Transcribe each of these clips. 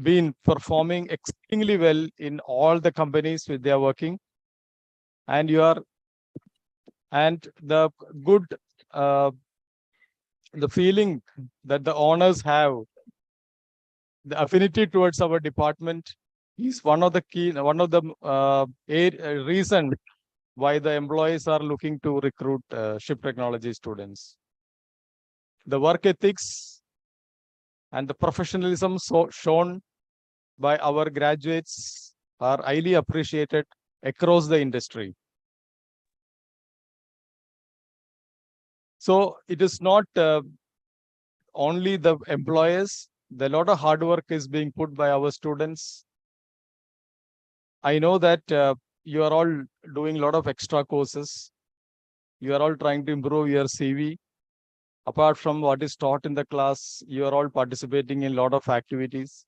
been performing extremely well in all the companies which they are working, and the good the feeling that the owners have, the affinity towards our department is one of the reason why the employees are looking to recruit ship technology students. The work ethics and the professionalism shown by our graduates are highly appreciated across the industry. So it is not only the employers, a lot of hard work is being put by our students. I know that you are all doing a lot of extra courses. You are all trying to improve your CV. Apart from what is taught in the class, you are all participating in a lot of activities.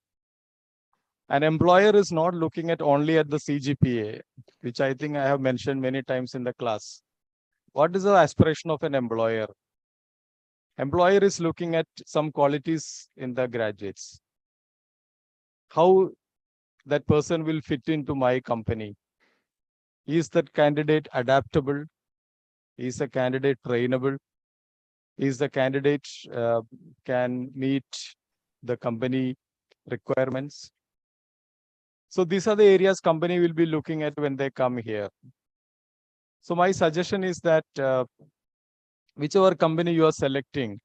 An employer is not looking at only at the CGPA, which I think I have mentioned many times in the class. What is the aspiration of an employer? Employer is looking at some qualities in the graduates. How that person will fit into my company. Is that candidate adaptable? Is the candidate trainable? Is the candidate can meet the company requirements? So these are the areas company will be looking at when they come here. So my suggestion is that whichever company you are selecting,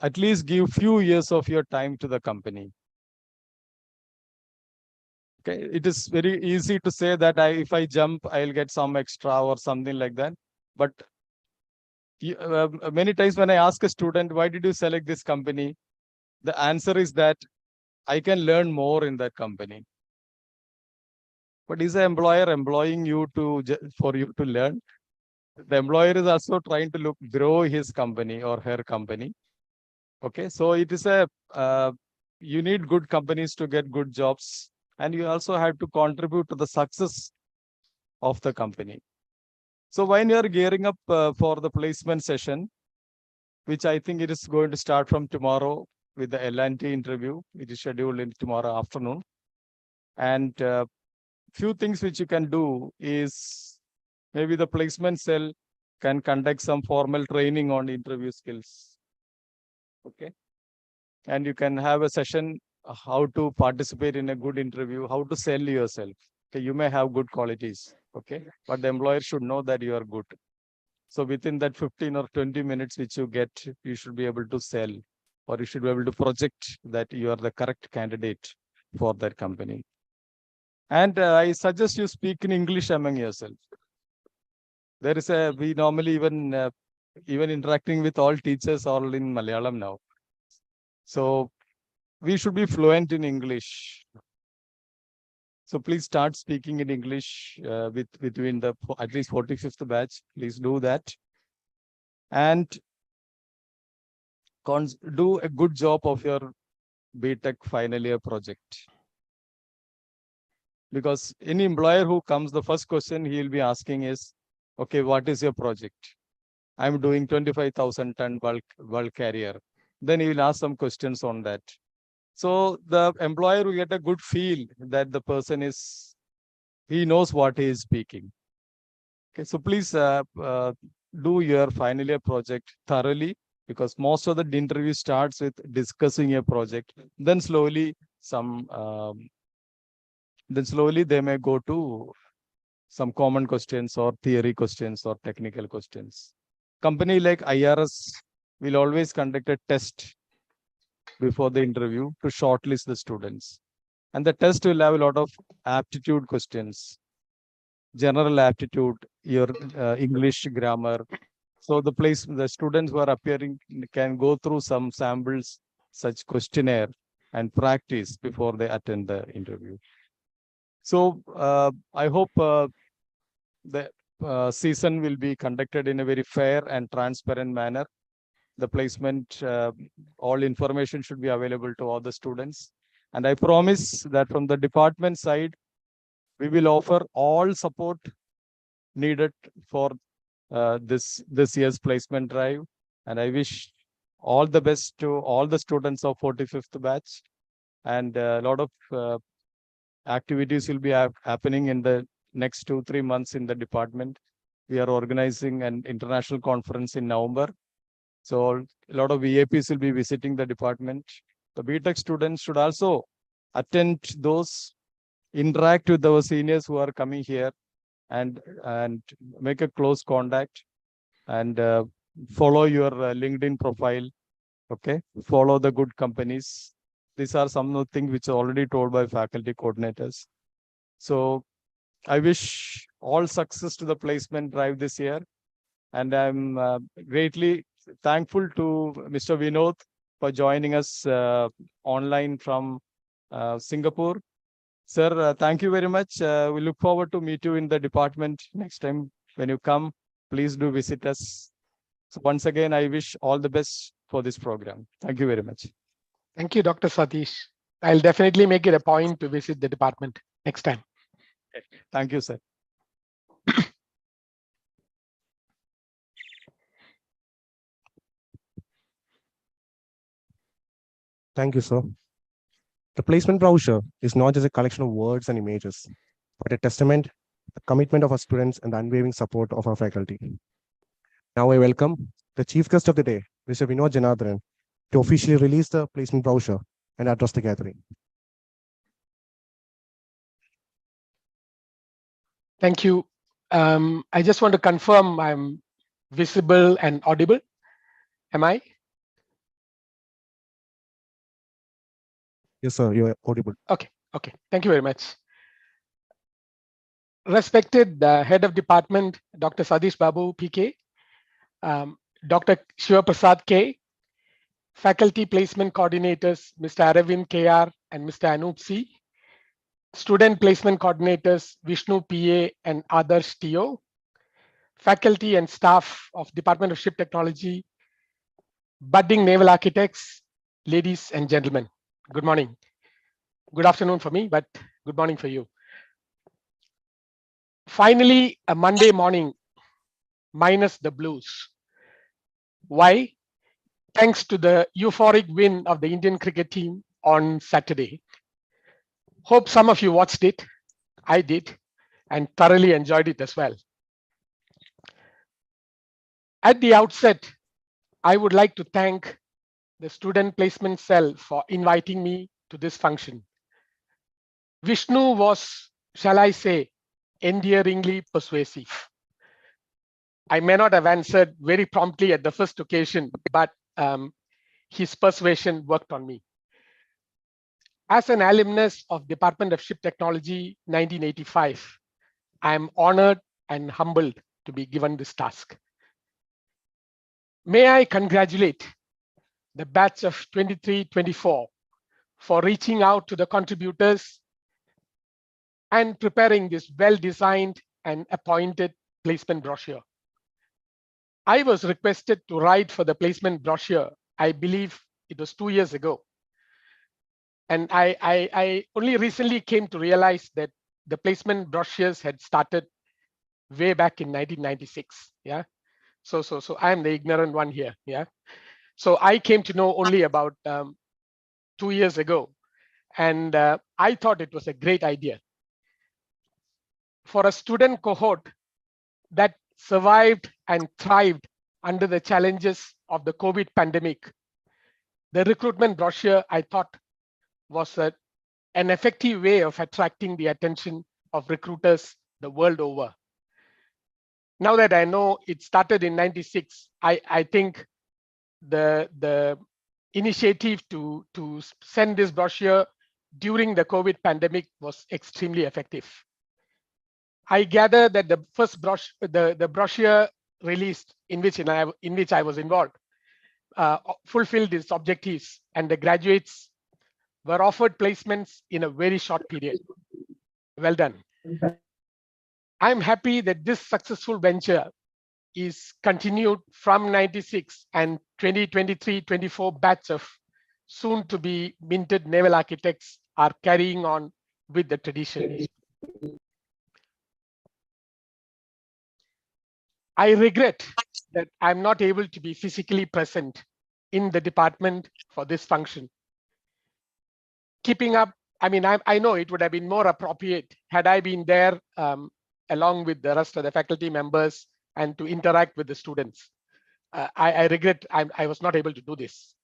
at least give few years of your time to the company. Okay, it is very easy to say that if I jump, I'll get some extra or something like that. But many times when I ask a student, why did you select this company? The answer is that I can learn more in that company. But is the employer employing you for you to learn? The employer is also trying to grow his company or her company. Okay, so it is you need good companies to get good jobs, and you also have to contribute to the success of the company. So when you are gearing up for the placement session, which I think it is going to start from tomorrow with the L&T interview, it is scheduled in tomorrow afternoon. And few things which you can do is maybe the placement cell can conduct some formal training on interview skills. Okay. And you can have a session how to participate in a good interview, how to sell yourself. Okay, you may have good qualities, okay, but the employer should know that you are good. So within that 15 or 20 minutes which you get, you should be able to sell, or you should be able to project that you are the correct candidate for that company. And I suggest you speak in English among yourself. There is we normally even interacting with all teachers all in Malayalam now. So we should be fluent in English. So please start speaking in English between the at least 45th batch. Please do that. And do a good job of your BTech final year project. Because any employer who comes, the first question he will be asking is, okay, what is your project? I'm doing 25,000 ton bulk carrier. Then he will ask some questions on that. So the employer will get a good feel that the person he knows what he is speaking. Okay, so please do your final year project thoroughly, because most of the interview starts with discussing your project. Then slowly they may go to some common questions or theory questions or technical questions. Company like IRS will always conduct a test before the interview to shortlist the students. And the test will have a lot of aptitude questions, general aptitude, your English grammar. So the students who are appearing can go through some samples, such questionnaire, and practice before they attend the interview. So I hope the season will be conducted in a very fair and transparent manner. The placement, all information should be available to all the students. And I promise that from the department side, we will offer all support needed for this year's placement drive. And I wish all the best to all the students of 45th batch. and a lot of activities will be happening in the next 2-3 months in the department. We are organizing an international conference in November. So a lot of VIPs will be visiting the department. The BTech students should also attend those, interact with our seniors who are coming here, and make a close contact, and follow your LinkedIn profile. Okay, follow the good companies. These are some of the things which are already told by faculty coordinators. So I wish all success to the placement drive this year. And I'm greatly thankful to Mr. Vinod for joining us online from Singapore. Sir, thank you very much. We look forward to meet you in the department next time when you come. Please do visit us. So once again, I wish all the best for this program. Thank you very much. Thank you, Dr. Satish. I'll definitely make it a point to visit the department next time. Thank you, sir. Thank you, sir. The placement brochure is not just a collection of words and images, but a testament, the commitment of our students, and the unwavering support of our faculty. Now I welcome the chief guest of the day, Mr. Vinod Janardhanan, to officially release the placement brochure and address the gathering. Thank you. I just want to confirm I'm visible and audible. Am I? Yes, sir, you are audible. Okay. Thank you very much. Respected Head of Department, Dr. Satish Babu, PK, Dr. Sivaprasad K, Faculty Placement Coordinators, Mr. Aravind KR and Mr. Anup C, Student Placement Coordinators, Vishnu PA and Adarsh TO, faculty and staff of Department of Ship Technology, budding naval architects, ladies and gentlemen, good morning. Good afternoon for me, but good morning for you. Finally, a Monday morning, minus the blues. Why? Thanks to the euphoric win of the Indian cricket team on Saturday. Hope some of you watched it. I did, and thoroughly enjoyed it as well. At the outset, I would like to thank the Student Placement Cell for inviting me to this function. Vishnu was, shall I say, endearingly persuasive. I may not have answered very promptly at the first occasion, but his persuasion worked on me. As an alumnus of Department of Ship Technology 1985, I am honored and humbled to be given this task. May I congratulate the batch of 23-24 for reaching out to the contributors and preparing this well-designed and appointed placement brochure. I was requested to write for the placement brochure, I believe it was 2 years ago. And I only recently came to realize that the placement brochures had started way back in 1996. Yeah. So I am the ignorant one here. Yeah. So I came to know only about 2 years ago. And I thought it was a great idea. For a student cohort that survived and thrived under the challenges of the COVID pandemic, the recruitment brochure, I thought, was an effective way of attracting the attention of recruiters the world over. Now that I know it started in 96, I think the initiative to send this brochure during the COVID pandemic was extremely effective. I gather that the first brochure, the brochure released in which I was involved, fulfilled its objectives, and the graduates were offered placements in a very short period. Well done. I'm happy that this successful venture is continued from 96 and 2023-24 batch of soon to be minted naval architects are carrying on with the tradition. I regret that I'm not able to be physically present in the department for this function. keeping up, I mean, I know it would have been more appropriate had I been there along with the rest of the faculty members and to interact with the students. I regret I was not able to do this.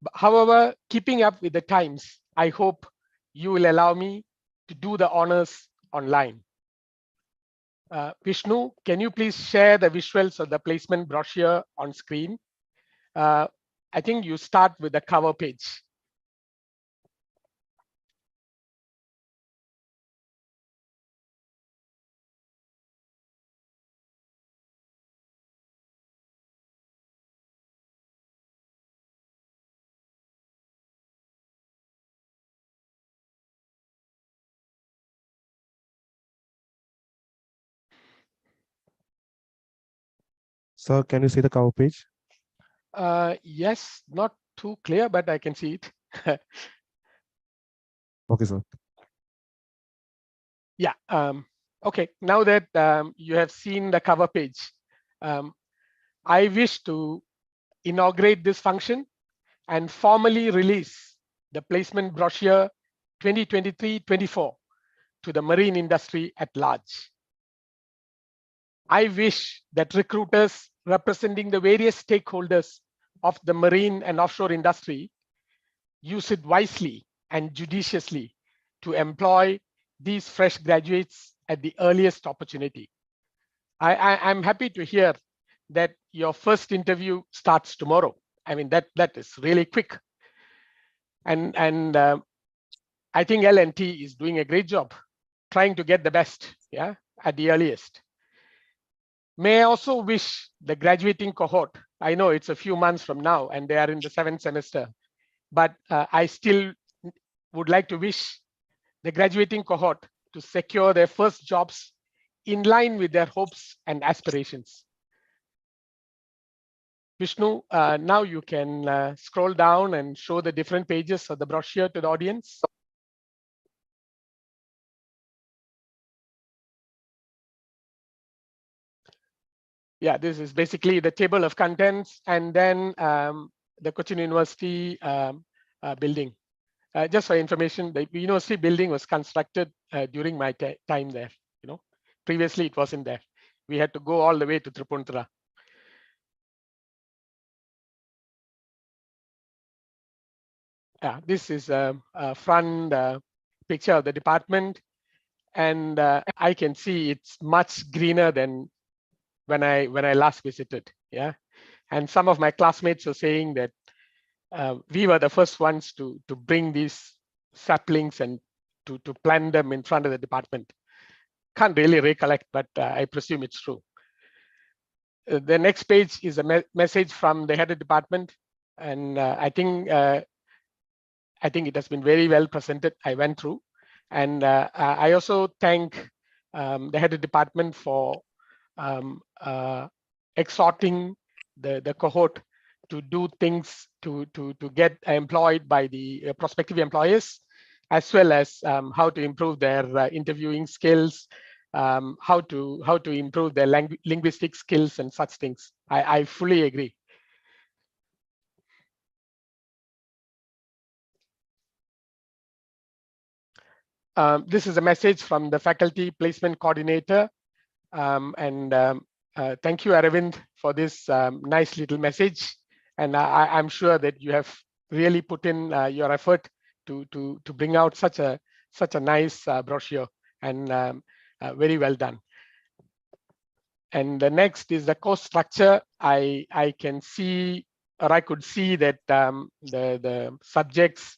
But however, keeping up with the times, I hope you will allow me to do the honors online. Vishnu, can you please share the visuals of the placement brochure on screen? I think you start with the cover page. Sir, can you see the cover page? Yes, not too clear, but I can see it. Okay, sir. Yeah. Okay. Now that you have seen the cover page, I wish to inaugurate this function and formally release the placement brochure 2023-24 to the marine industry at large. I wish that recruiters representing the various stakeholders of the marine and offshore industry use it wisely and judiciously to employ these fresh graduates at the earliest opportunity. I'm happy to hear that your first interview starts tomorrow. I mean, that is really quick. And I think L&T is doing a great job trying to get the best, yeah, at the earliest. May I also wish the graduating cohort, I know it's a few months from now and they are in the 7th semester, but I still would like to wish the graduating cohort to secure their first jobs in line with their hopes and aspirations. Vishnu, now you can scroll down and show the different pages of the brochure to the audience. Yeah, this is basically the table of contents and then the Cochin University building. Just for information, the university building was constructed during my time there. Previously it wasn't there. We had to go all the way to Tripunthura. This is a front picture of the department, and I can see it's much greener than when I last visited. Yeah, and some of my classmates were saying that we were the first ones to bring these saplings and to plant them in front of the department. Can't really recollect, but I presume it's true. The next page is a message from the head of department, and I think it has been very well presented. I went through, and I also thank the head of department for exhorting the cohort to do things to get employed by the prospective employers, as well as how to improve their interviewing skills, how to improve their linguistic skills and such things. I fully agree. This is a message from the faculty placement coordinator, and thank you, Aravind, for this nice little message. And I'm sure that you have really put in your effort to bring out such a nice brochure, and very well done. And the next is the course structure. I can see, or I could see that the subjects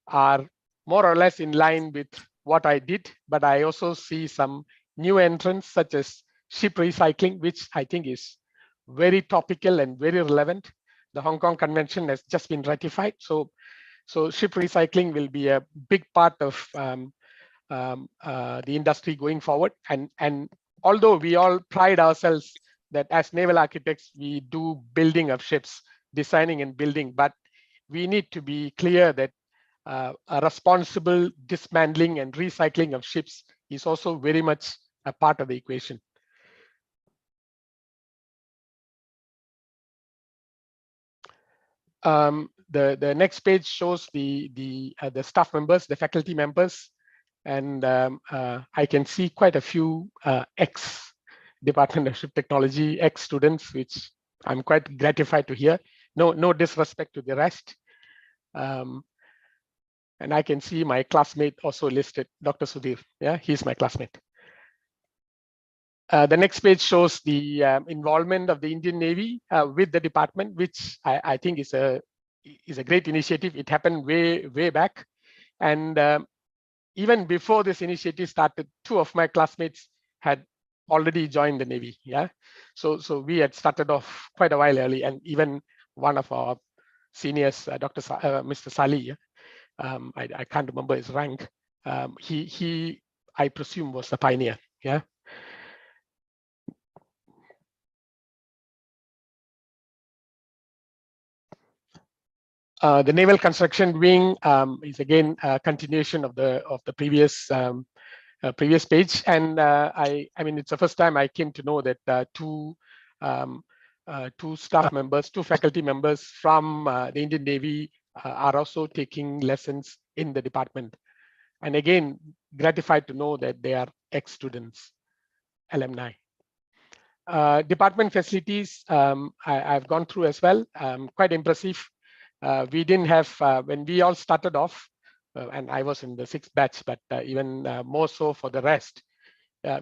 are more or less in line with what I did, but I also see some new entrants such as ship recycling, which I think is very topical and very relevant. The Hong Kong Convention has just been ratified, so ship recycling will be a big part of the industry going forward. And although we all pride ourselves that as naval architects we do building of ships, designing and building, but we need to be clear that a responsible dismantling and recycling of ships is also very much a part of the equation. The next page shows the staff members, the faculty members, and I can see quite a few ex Department of Ship Technology, ex students, which I'm quite gratified to hear. No disrespect to the rest. And I can see my classmate also listed, Dr. Sudhir. Yeah, he's my classmate. The next page shows the involvement of the Indian Navy with the department, which I think is a great initiative. It happened way back, and even before this initiative started, 2 of my classmates had already joined the Navy. Yeah, so we had started off quite a while early, and even one of our seniors, Mr. Sali, I can't remember his rank. He I presume was the pioneer. Yeah. The Naval Construction Wing is again a continuation of the previous previous page, and I mean it's the first time I came to know that two staff members, 2 faculty members from the Indian Navy are also taking lessons in the department, and again gratified to know that they are ex-students, alumni. Department facilities I've gone through as well, quite impressive. We didn't have, when we all started off, and I was in the 6th batch, but even more so for the rest,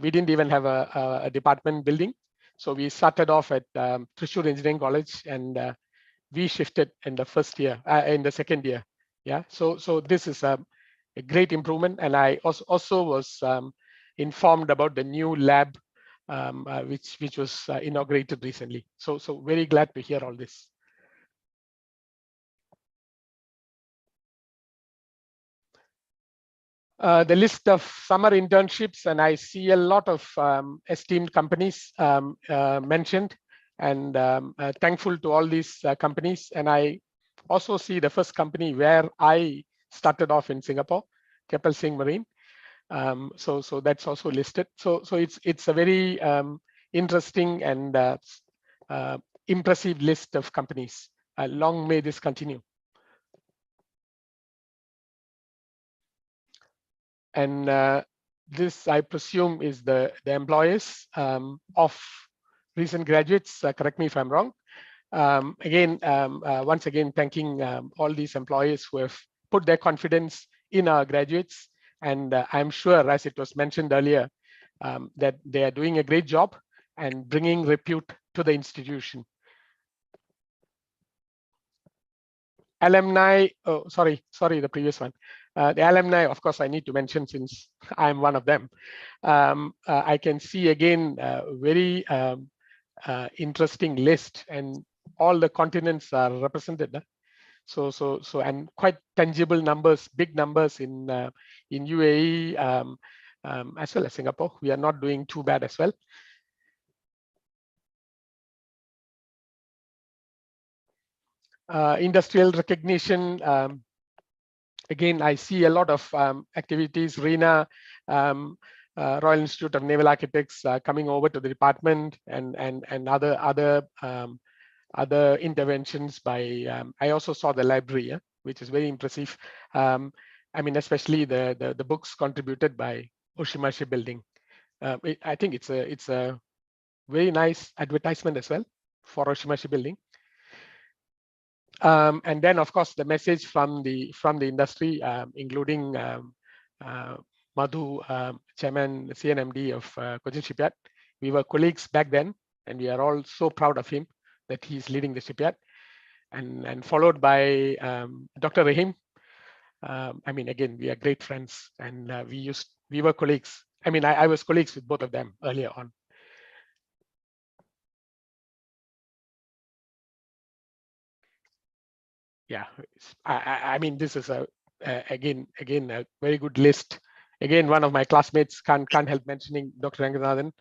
we didn't even have a department building. So we started off at Thrissur Engineering College, and we shifted in the 1st year, in the 2nd year. Yeah, so this is a great improvement, and I also was informed about the new lab, which was inaugurated recently. So very glad to hear all this. The list of summer internships, and I see a lot of esteemed companies mentioned, and thankful to all these companies. And I also see the first company where I started off in Singapore, Keppel Singh Marine. So that's also listed. So it's a very interesting and impressive list of companies. Long may this continue. And this, I presume, is the employers of recent graduates. Correct me if I'm wrong. Again, once again, thanking all these employers who have put their confidence in our graduates. And I'm sure, as it was mentioned earlier, that they are doing a great job and bringing repute to the institution. Alumni, oh, sorry, the previous one. The alumni, of course, I need to mention since I'm one of them. I can see again very interesting list, and all the continents are represented. So and quite tangible numbers, big numbers in UAE as well as Singapore. We are not doing too bad as well. Industrial recognition. Again, I see a lot of activities. RINA, Royal Institute of Naval Architects, coming over to the department, and other interventions by. I also saw the library, which is very impressive. I mean, especially the books contributed by Oshima Shipbuilding. I think it's a very nice advertisement as well for Oshima Shipbuilding. And then, of course, the message from the industry, including Madhu, Chairman, CNMD of Cochin Shipyard. We were colleagues back then, and we are all so proud of him that he's leading the shipyard. And followed by Dr. Rahim. I mean, again, we are great friends, and we were colleagues. I mean, I was colleagues with both of them earlier on. Yeah, I mean, this is again a very good list. Again, one of my classmates can't help mentioning Dr. Janardhanan,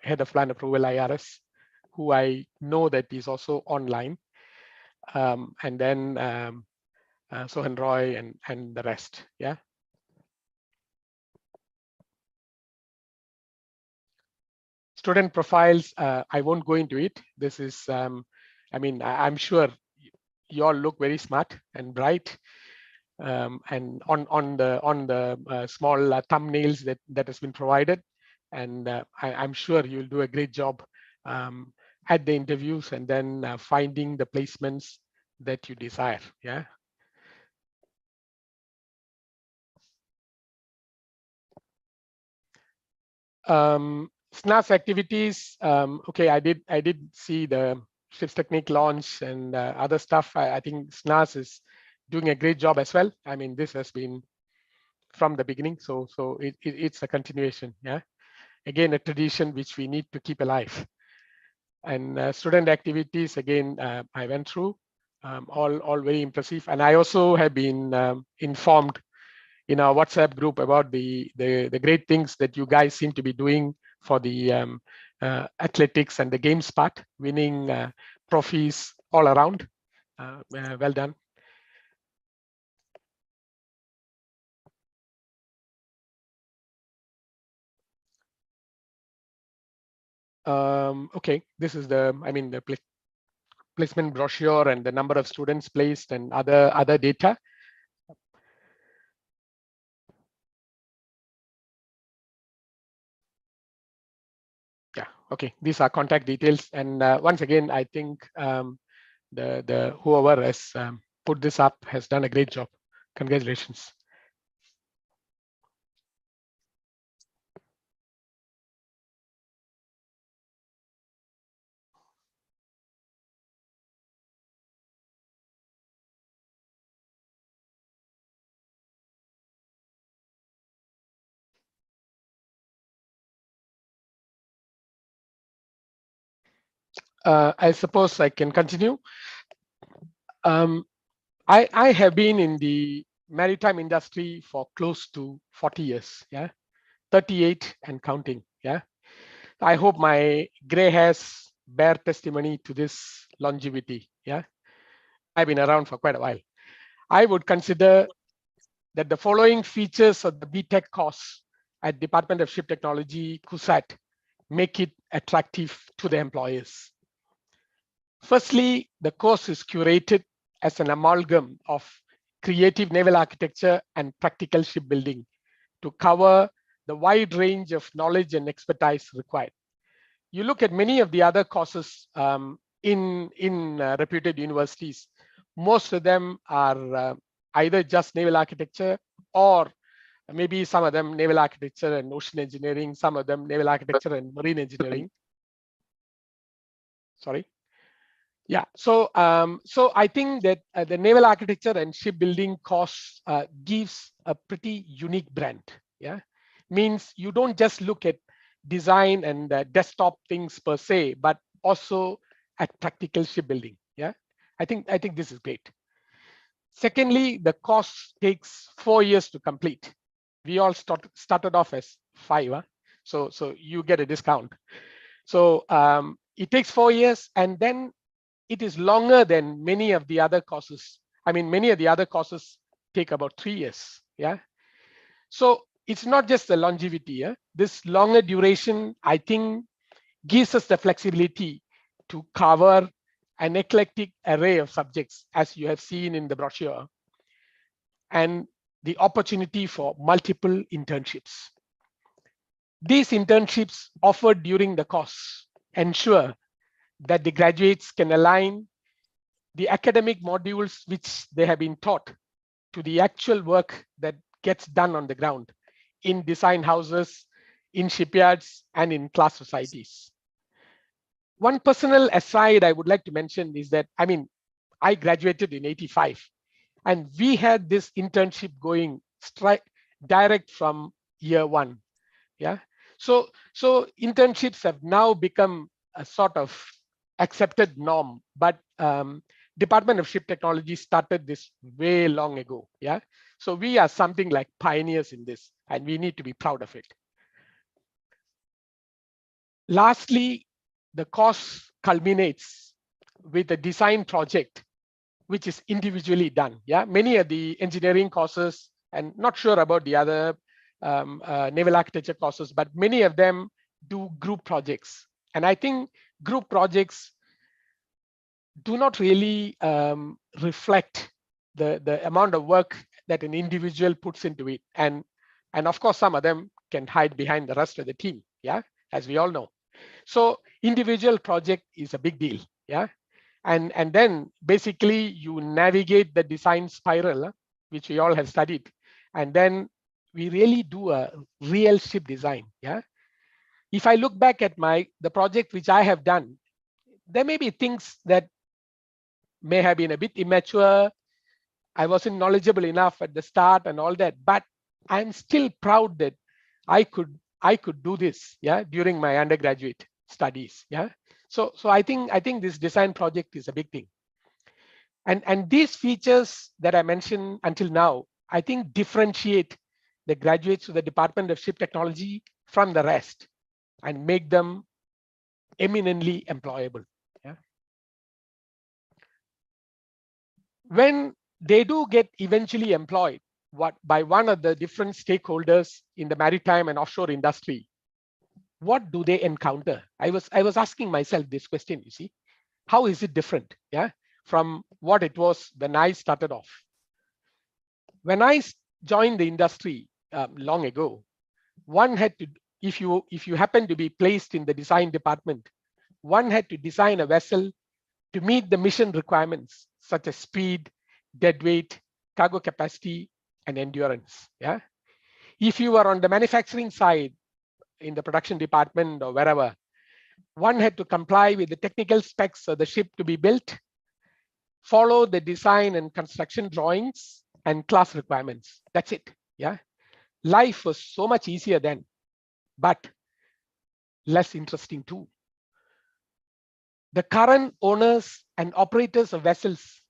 head of plan approval IRS, who I know that is also online, and then Sohan Roy and the rest. Yeah. Student profiles. I won't go into it. This is, I mean, I'm sure you all look very smart and bright. And on the small thumbnails that has been provided, and I'm sure you'll do a great job at the interviews and then finding the placements that you desire. Yeah. SNAS activities. Okay, I did see the Ship's Technique launch and other stuff. I think SNAS is doing a great job as well. I mean, this has been from the beginning, so it's a continuation. Yeah, again, a tradition which we need to keep alive. And student activities, again, I went through, all very impressive. And I also have been informed in our WhatsApp group about the great things that you guys seem to be doing for the athletics and the games part, winning trophies all around. Well done. Okay, this is the placement brochure and the number of students placed and other data. Yeah, okay, these are contact details. And once again, I think the whoever has put this up has done a great job. Congratulations. I suppose I can continue. I have been in the maritime industry for close to 40 years. Yeah, 38 and counting. Yeah, I hope my gray hairs bear testimony to this longevity. Yeah, I've been around for quite a while. I would consider that the following features of the BTech course at Department of Ship Technology, CUSAT, make it attractive to the employers. Firstly, the course is curated as an amalgam of creative naval architecture and practical shipbuilding to cover the wide range of knowledge and expertise required. You look at many of the other courses in reputed universities, most of them are either just naval architecture, or maybe some of them naval architecture and ocean engineering, some of them naval architecture and marine engineering. Sorry. Yeah, so I think that the naval architecture and shipbuilding course gives a pretty unique brand. Yeah, means you don't just look at design and desktop things per se, but also at practical shipbuilding. Yeah, I think this is great. Secondly, the course takes 4 years to complete. We all started off as 5, huh? So you get a discount. So it takes 4 years, and then it is longer than many of the other courses. I mean, many of the other courses take about 3 years. Yeah. So it's not just the longevity. Yeah? This longer duration, I think, gives us the flexibility to cover an eclectic array of subjects, as you have seen in the brochure, and the opportunity for multiple internships. These internships offered during the course ensure that the graduates can align the academic modules which they have been taught to the actual work that gets done on the ground in design houses, in shipyards, and in class societies. One personal aside I would like to mention is that, I mean, I graduated in '85, and we had this internship going direct from year 1. Yeah, so internships have now become a sort of accepted norm, but Department of Ship Technology started this way long ago. Yeah, so we are something like pioneers in this, and we need to be proud of it. Lastly, the course culminates with a design project which is individually done. Yeah, many of the engineering courses, and not sure about the other naval architecture courses, but many of them do group projects. And I think group projects do not really reflect the amount of work that an individual puts into it. And of course, some of them can hide behind the rest of the team, yeah, as we all know. So individual project is a big deal, yeah. And then basically you navigate the design spiral, which we all have studied. And then we really do a real ship design, yeah. If I look back at the project which I have done, there may be things that may have been a bit immature. I wasn't knowledgeable enough at the start and all that, but I'm still proud that I could do this, yeah, during my undergraduate studies, yeah. So I think this design project is a big thing. And these features that I mentioned until now, I think differentiate the graduates of the Department of Ship Technology from the rest and make them eminently employable, yeah. When they do get eventually employed by one of the different stakeholders in the maritime and offshore industry, what do they encounter? I was asking myself this question, you see, how is it different, yeah, from what it was when I started off? When I joined the industry long ago, one had to, if you happen to be placed in the design department, one had to design a vessel to meet the mission requirements such as speed, deadweight, cargo capacity, and endurance, yeah. If you were on the manufacturing side in the production department or wherever, one had to comply with the technical specs of the ship to be built, follow the design and construction drawings and class requirements. That's it, yeah. Life was so much easier then, but less interesting too. The current owners and operators of vessels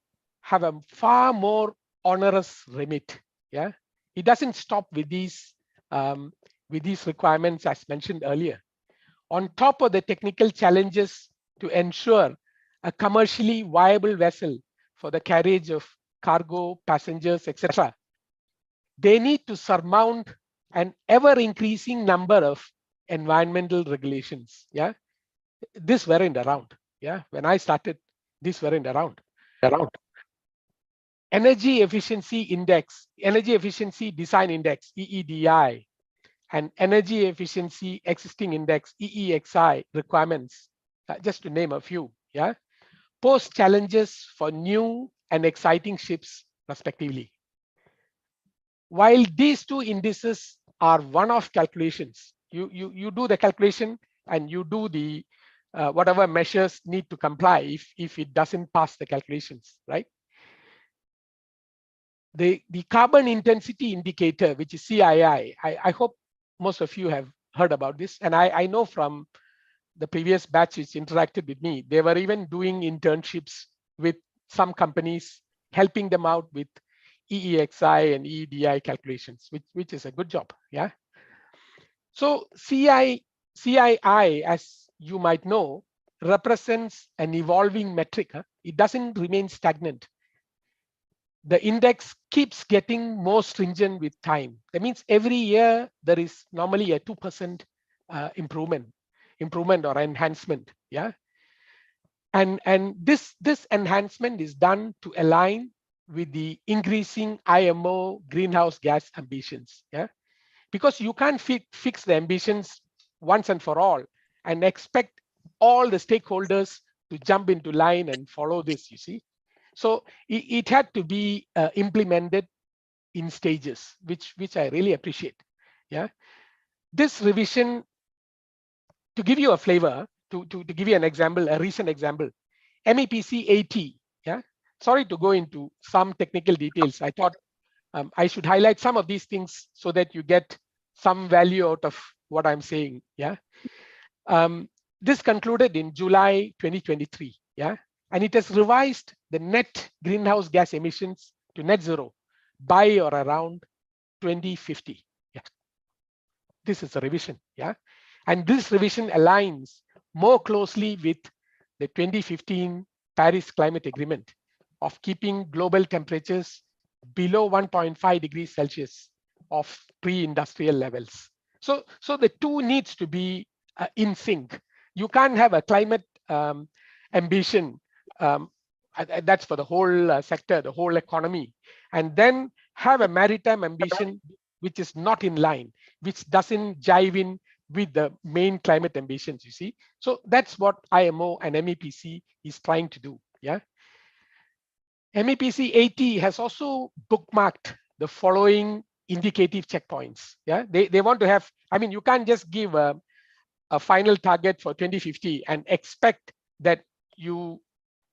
have a far more onerous remit, yeah. It doesn't stop with these requirements as mentioned earlier. On top of the technical challenges to ensure a commercially viable vessel for the carriage of cargo, passengers, etc., they need to surmount an ever-increasing number of environmental regulations, yeah. This weren't around, yeah. When I started, this weren't around. Energy efficiency design index, EEDI, and energy efficiency existing index, EEXI requirements, just to name a few, yeah, pose challenges for new and exciting ships respectively. While these two indices are one-off calculations, you do the calculation and you do the whatever measures need to comply if it doesn't pass the calculations, right? The carbon intensity indicator, which is CII, I hope most of you have heard about this. And I know from the previous batch which interacted with me, they were even doing internships with some companies, helping them out with EEXI and EEDI calculations, which is a good job, yeah. So CII, as you might know, represents an evolving metric. It doesn't remain stagnant. The index keeps getting more stringent with time. That means every year there is normally a 2% improvement or enhancement, yeah. And this enhancement is done to align with the increasing IMO greenhouse gas ambitions, yeah. Because you can't fix the ambitions once and for all and expect all the stakeholders to jump into line and follow this, you see. So it had to be implemented in stages, which I really appreciate, yeah. This revision, to give you a flavor, to give you an example, a recent example, MEPC 80, yeah. Sorry to go into some technical details. I thought I should highlight some of these things so that you get some value out of what I'm saying, yeah. This concluded in July 2023, yeah. And it has revised the net greenhouse gas emissions to net zero by or around 2050. Yeah. This is a revision, yeah. And this revision aligns more closely with the 2015 Paris Climate Agreement of keeping global temperatures below 1.5 degrees Celsius of pre-industrial levels. So the two needs to be in sync. You can't have a climate ambition That's for the whole sector, the whole economy. And then have a maritime ambition which is not in line, which doesn't jive in with the main climate ambitions, you see. So that's what IMO and MEPC is trying to do. Yeah. MEPC 80 has also bookmarked the following indicative checkpoints. Yeah, they want to have, I mean, you can't just give a final target for 2050 and expect that you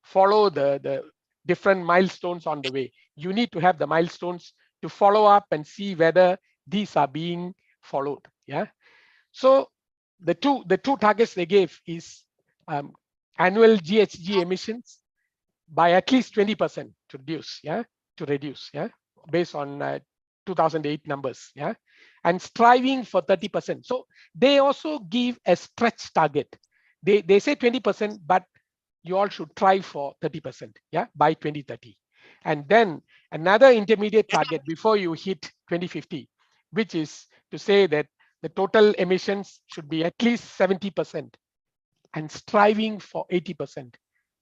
follow the different milestones on the way. You need to have the milestones to follow up and see whether these are being followed. Yeah. So the two targets they gave is annual GHG emissions by at least 20% to reduce, based on 2008 numbers, and striving for 30%. So they also give a stretch target. They say 20%, but you all should try for 30%, by 2030. And then another intermediate target before you hit 2050, which is to say that the total emissions should be at least 70% and striving for 80%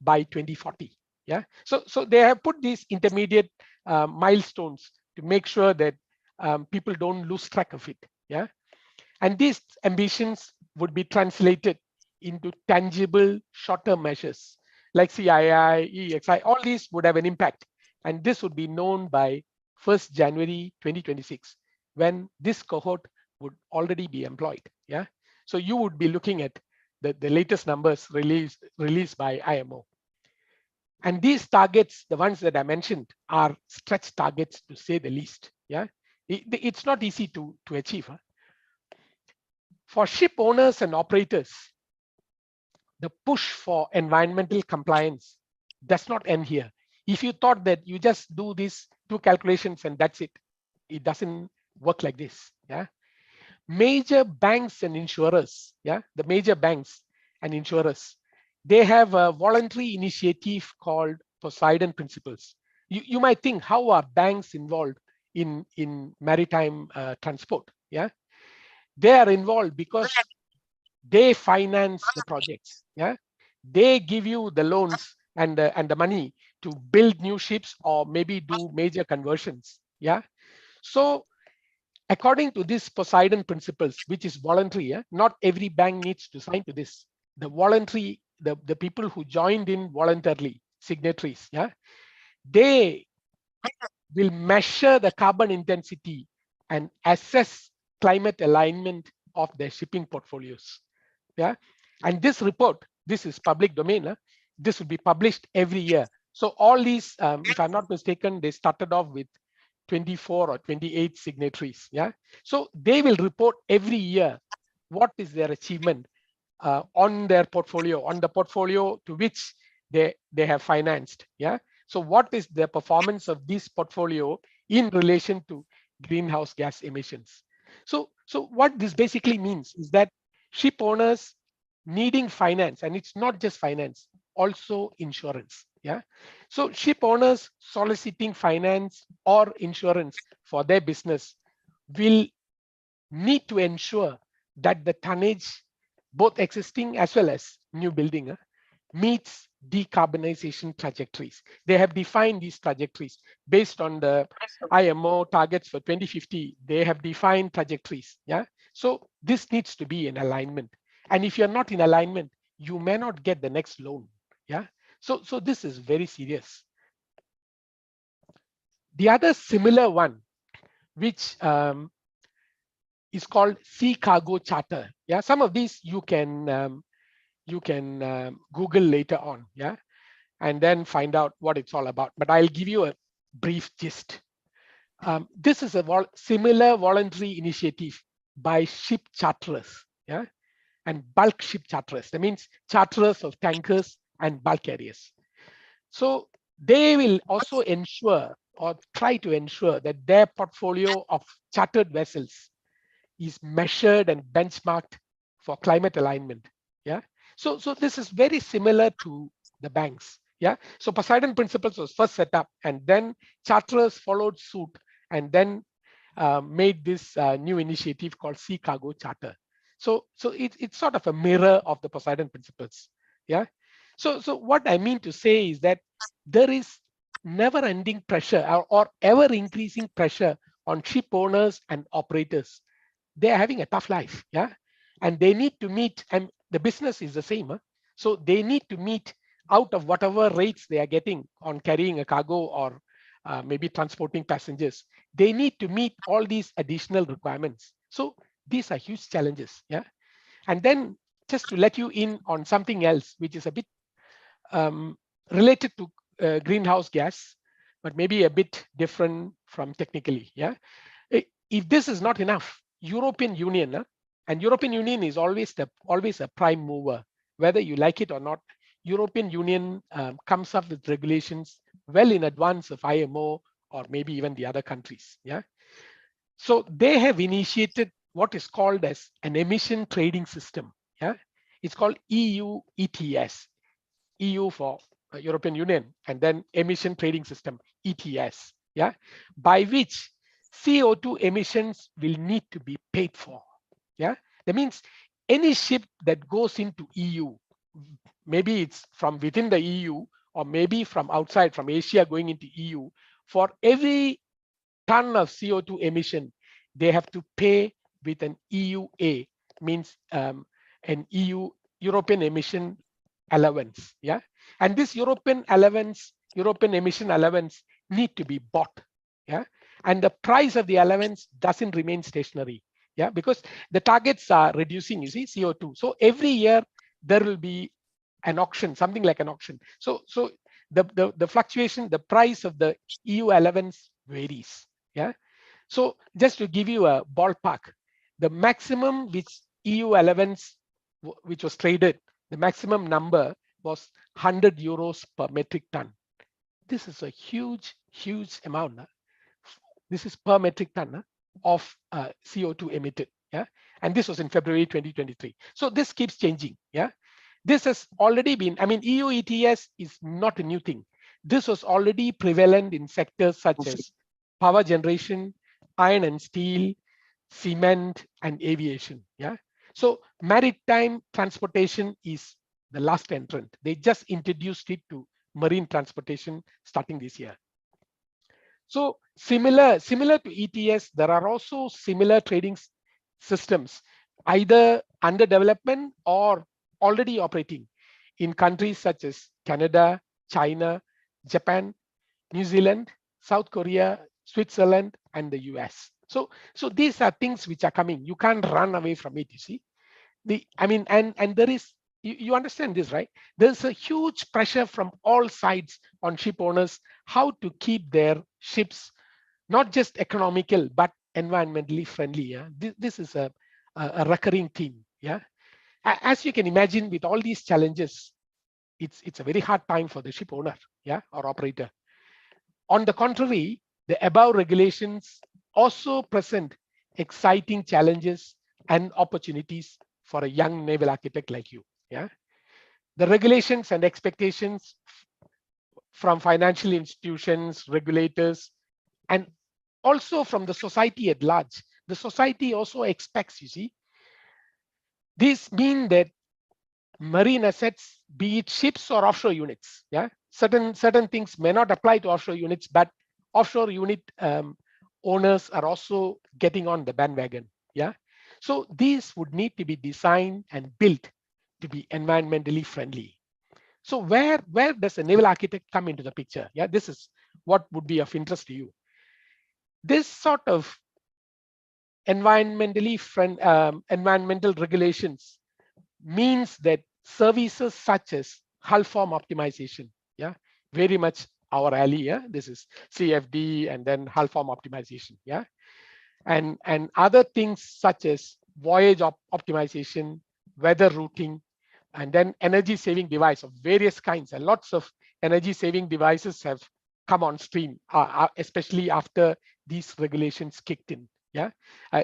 by 2040. Yeah, so they have put these intermediate milestones to make sure that people don't lose track of it. Yeah, and these ambitions would be translated into tangible short-term measures like CII, EXI. All these would have an impact, and this would be known by 1st January 2026, when this cohort would already be employed. Yeah, so you would be looking at the latest numbers released by IMO. And these targets, the ones that I mentioned, are stretch targets to say the least. Yeah, it's not easy to achieve. Huh? For ship owners and operators, the push for environmental compliance does not end here. If you thought that you just do these two calculations and that's it, it doesn't work like this. Yeah, major banks and insurers, the major banks and insurers, they have a voluntary initiative called Poseidon Principles. You might think, how are banks involved in maritime transport? Yeah, they are involved because they finance the projects. Yeah, they give you the loans and the money to build new ships or maybe do major conversions. Yeah, so according to this Poseidon Principles, which is voluntary, not every bank needs to sign to this. The voluntary, the people who joined in voluntarily, signatories, they will measure the carbon intensity and assess climate alignment of their shipping portfolios. Yeah, and this report, this is public domain. This will be published every year. So all these, if I'm not mistaken, they started off with 24 or 28 signatories. Yeah, so they will report every year what is their achievement on their portfolio, on the portfolio to which they have financed. Yeah, so what is the performance of this portfolio in relation to greenhouse gas emissions? So what this basically means is that ship owners needing finance, and it's not just finance, also insurance. Yeah, so ship owners soliciting finance or insurance for their business will need to ensure that the tonnage, both existing as well as new building, meets decarbonization trajectories. They have defined these trajectories based on the IMO targets for 2050. They have defined trajectories. Yeah, so this needs to be in alignment. And if you're not in alignment, you may not get the next loan. Yeah, so this is very serious. The other similar one, which is called Sea Cargo Charter. Yeah, some of these you can Google later on. Yeah, and then find out what it's all about. But I'll give you a brief gist. This is a similar voluntary initiative by ship charterers. Yeah, and bulk ship charterers. That means charterers of tankers and bulk carriers. So they will also ensure or try to ensure that their portfolio of chartered vessels is measured and benchmarked for climate alignment. Yeah, so this is very similar to the banks. Yeah, so Poseidon Principles was first set up, and then charterers followed suit, and then made this new initiative called Sea Cargo Charter. So it's sort of a mirror of the Poseidon Principles. Yeah, So what I mean to say is that there is never ending pressure or ever increasing pressure on ship owners and operators. They are having a tough life, yeah, and they need to meet, and the business is the same, huh? So they need to meet out of whatever rates they are getting on carrying a cargo or maybe transporting passengers. They need to meet all these additional requirements. So these are huge challenges, yeah. And then just to let you in on something else, which is a bit related to greenhouse gas, but maybe a bit different from technically, yeah. If this is not enough, European Union, and European Union is always a prime mover, whether you like it or not. European Union comes up with regulations well in advance of IMO or maybe even the other countries, yeah. So they have initiated what is called as an emission trading system, yeah. It's called EU ETS, EU for European Union, and then emission trading system, ETS, yeah, by which CO2 emissions will need to be paid for, yeah. That means any ship that goes into EU, maybe it's from within the EU or maybe from outside, from Asia going into EU, for every ton of CO2 emission, they have to pay with an EUA, means an European emission allowance, yeah. And this European emission allowance need to be bought, yeah. And the price of the allowance doesn't remain stationary, yeah, because the targets are reducing, you see, CO2. So every year there will be an auction, something like an auction. So the fluctuation, the price of the EU allowance varies, yeah. So just to give you a ballpark, the maximum which EU allowance which was traded, the maximum number was 100 euros per metric ton. This is a huge amount. This is per metric ton of CO2 emitted, yeah. And this was in February 2023. So this keeps changing, yeah. This has already been, I mean, EU ETS is not a new thing. This was already prevalent in sectors such as power generation, iron and steel, cement, and aviation, yeah. So maritime transportation is the last entrant. They just introduced it to marine transportation starting this year. So similar to ETS, there are also similar trading systems, either under development or already operating in countries such as Canada, China, Japan, New Zealand, South Korea, Switzerland, and the US. So these are things which are coming. You can't run away from it, you see. And there is, you understand this, right? There's a huge pressure from all sides on ship owners how to keep their ships not just economical but environmentally friendly, yeah. This is a recurring theme, yeah. As you can imagine, with all these challenges, it's a very hard time for the ship owner, yeah, or operator. On the contrary, the above regulations also present exciting challenges and opportunities for a young naval architect like you, yeah. The regulations and expectations from financial institutions, regulators, and also from the society at large. The society also expects, you see. This means that marine assets, be it ships or offshore units, yeah, certain things may not apply to offshore units, but offshore unit owners are also getting on the bandwagon, yeah. So these would need to be designed and built to be environmentally friendly. So where does a naval architect come into the picture? Yeah, this is what would be of interest to you. This sort of environmental regulations means that services such as hull form optimization, yeah, very much our alley, yeah. This is CFD and then hull form optimization, yeah, and other things such as voyage optimization, weather routing, and then energy saving device of various kinds. And lots of energy saving devices have come on stream, especially after these regulations kicked in, yeah.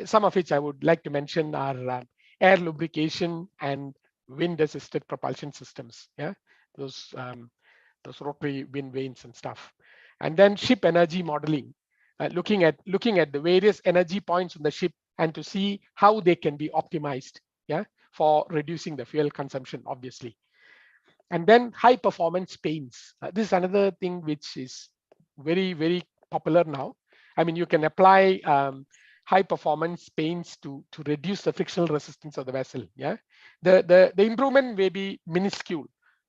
Some of which I would like to mention are air lubrication and wind assisted propulsion systems, yeah, those rotary wind vanes and stuff. And then ship energy modeling, looking at the various energy points on the ship and to see how they can be optimized, yeah, for reducing the fuel consumption, obviously. And then high performance paints. This is another thing which is very, very popular now. I mean, you can apply high performance paints to reduce the frictional resistance of the vessel. Yeah, the improvement may be minuscule,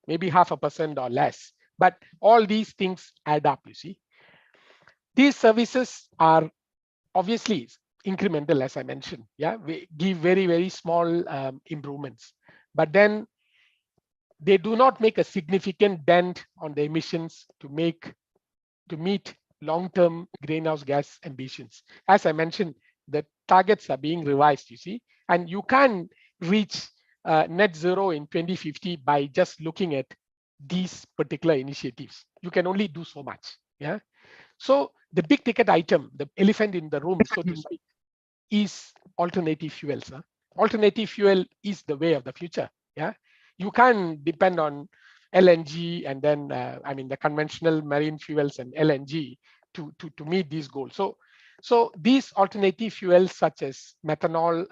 maybe 0.5% or less, but all these things add up. You see, these services are obviously incremental, as I mentioned. Yeah, we give very, very small improvements, but then they do not make a significant dent on the emissions to meet long-term greenhouse gas ambitions. As I mentioned, the targets are being revised, you see, and you can reach net zero in 2050 by just looking at these particular initiatives. You can only do so much. Yeah. So the big ticket item, the elephant in the room, so to speak, is alternative fuels. Alternative fuel is the way of the future. Yeah, you can't depend on LNG and then I mean the conventional marine fuels and LNG to meet these goals. So these alternative fuels such as methanol,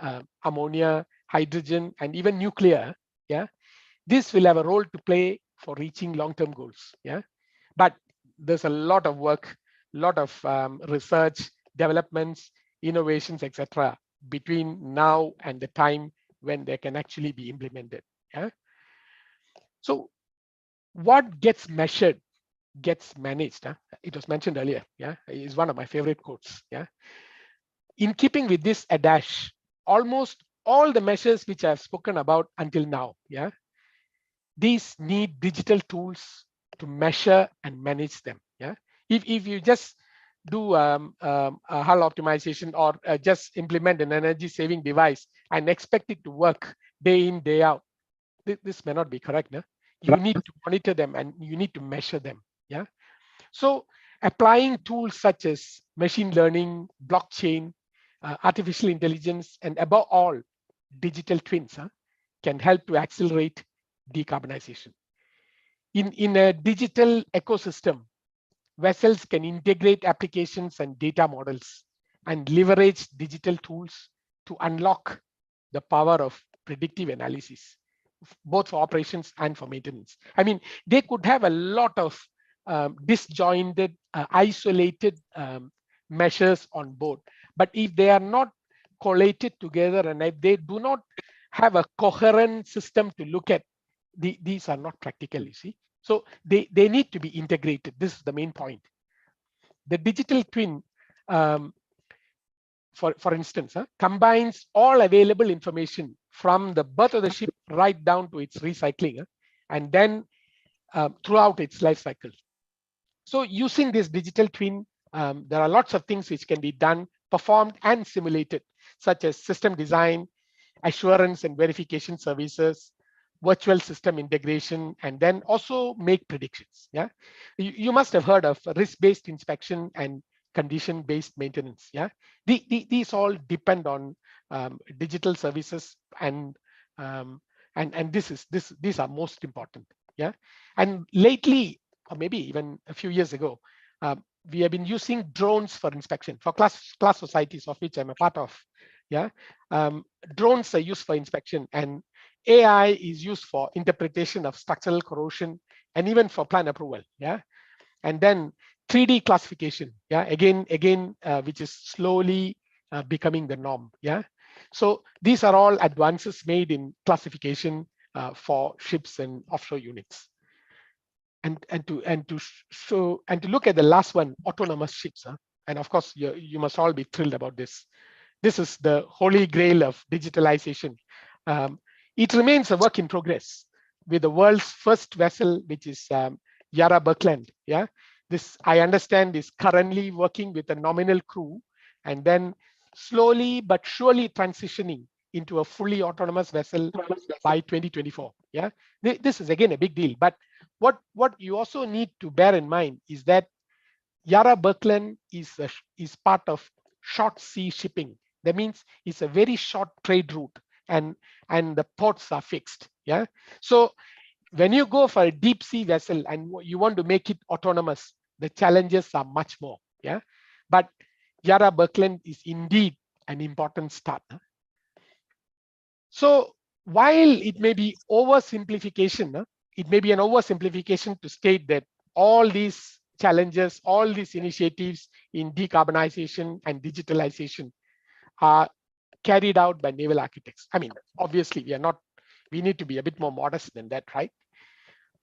ammonia, hydrogen, and even nuclear, yeah, this will have a role to play for reaching long-term goals. Yeah, but there's a lot of work, lot of research, developments, innovations, etc., between now and the time when they can actually be implemented. Yeah. So what gets measured gets managed. It was mentioned earlier. Yeah, is one of my favorite quotes. Yeah. In keeping with this adage, almost all the measures which I've spoken about until now, yeah, these need digital tools to measure and manage them. Yeah, if you just do a hull optimization or just implement an energy saving device and expect it to work day in, day out, this may not be correct. No? You need to monitor them and you need to measure them. Yeah. So applying tools such as machine learning, blockchain, artificial intelligence, and above all, digital twins can help to accelerate decarbonization. In a digital ecosystem, vessels can integrate applications and data models and leverage digital tools to unlock the power of predictive analysis, both for operations and for maintenance. I mean, they could have a lot of disjointed, isolated measures on board, but if they are not collated together and if they do not have a coherent system to look at, these are not practical, you see. So they need to be integrated. This is the main point. The digital twin, for instance, combines all available information from the birth of the ship right down to its recycling, and then throughout its life cycle. So using this digital twin, there are lots of things which can be done, performed and simulated, such as system design, assurance and verification services, virtual system integration, and then also make predictions. Yeah, you must have heard of risk-based inspection and condition-based maintenance. Yeah, these all depend on digital services, and these are most important. Yeah, and lately, or maybe even a few years ago, we have been using drones for inspection for class societies, of which I'm a part of. Yeah, drones are used for inspection, and AI is used for interpretation of structural corrosion and even for plan approval. Yeah, and then 3D classification. Yeah, again, which is slowly becoming the norm. Yeah, so these are all advances made in classification for ships and offshore units. And to look at the last one, autonomous ships. And of course, you must all be thrilled about this. This is the holy grail of digitalization. It remains a work in progress with the world's first vessel, which is Yara Birkeland. Yeah, this I understand is currently working with a nominal crew, and then slowly but surely transitioning into a fully autonomous vessel by 2024. Yeah, this is again a big deal. But what you also need to bear in mind is that Yara Birkeland is part of short sea shipping. That means it's a very short trade route, and the ports are fixed. Yeah, so when you go for a deep sea vessel and you want to make it autonomous, the challenges are much more. Yeah, but Yara Birkeland is indeed an important start. So while it may be oversimplification, it may be an oversimplification to state that all these challenges, all these initiatives in decarbonization and digitalization are carried out by naval architects. I mean, obviously, we need to be a bit more modest than that, right?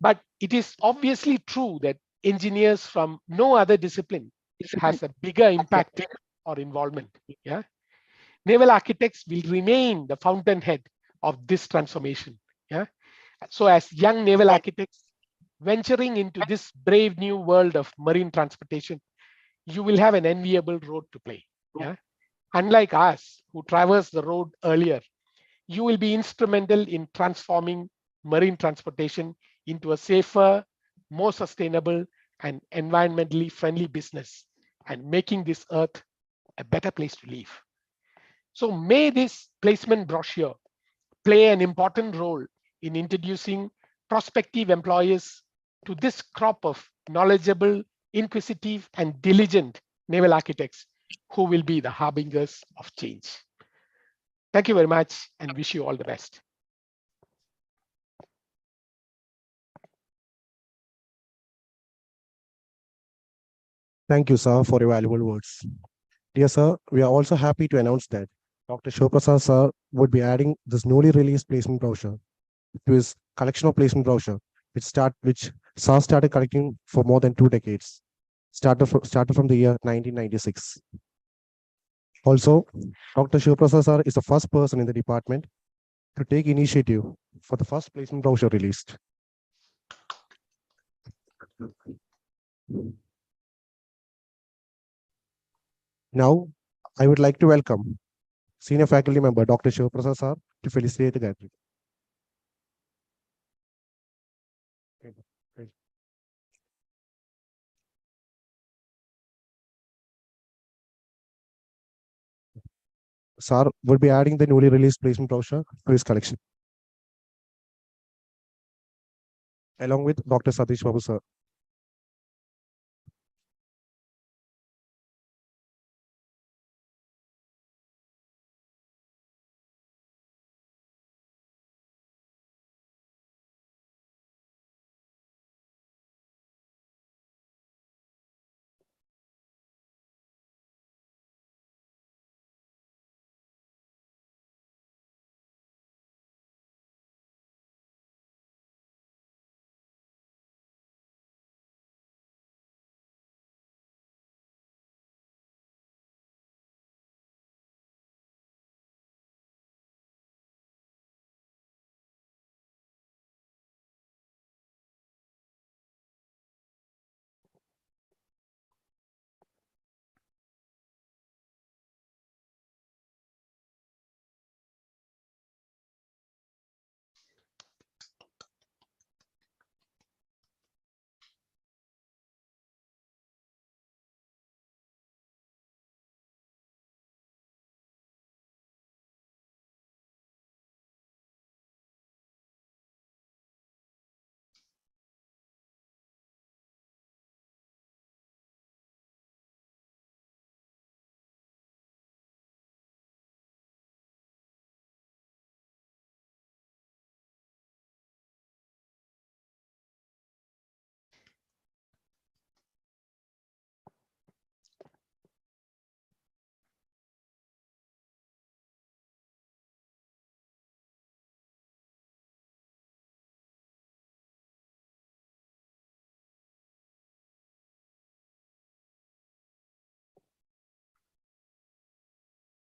But it is obviously true that engineers from no other discipline has a bigger impact or involvement. Yeah, naval architects will remain the fountainhead of this transformation. Yeah, so as young naval architects venturing into this brave new world of marine transportation, you will have an enviable road to play. Yeah, unlike us who traversed the road earlier, you will be instrumental in transforming marine transportation into a safer, more sustainable, and environmentally friendly business, and making this earth a better place to live. So may this placement brochure play an important role in introducing prospective employers to this crop of knowledgeable, inquisitive, and diligent naval architects who will be the harbingers of change. Thank you very much and wish you all the best. Thank you, sir, for your valuable words. Dear sir, we are also happy to announce that Dr. Sivaprasad sir would be adding this newly released placement brochure to his collection of placement brochure, which sir started collecting for more than 2 decades, started from the year 1996. Also, Dr. Sivaprasad sir is the first person in the department to take initiative for the first placement brochure released. Now, I would like to welcome Senior Faculty Member Dr. Sivaprasad sir to felicitate the gathering. Sir will be adding the newly released placement brochure to his collection, along with Dr. Satish Babu sir.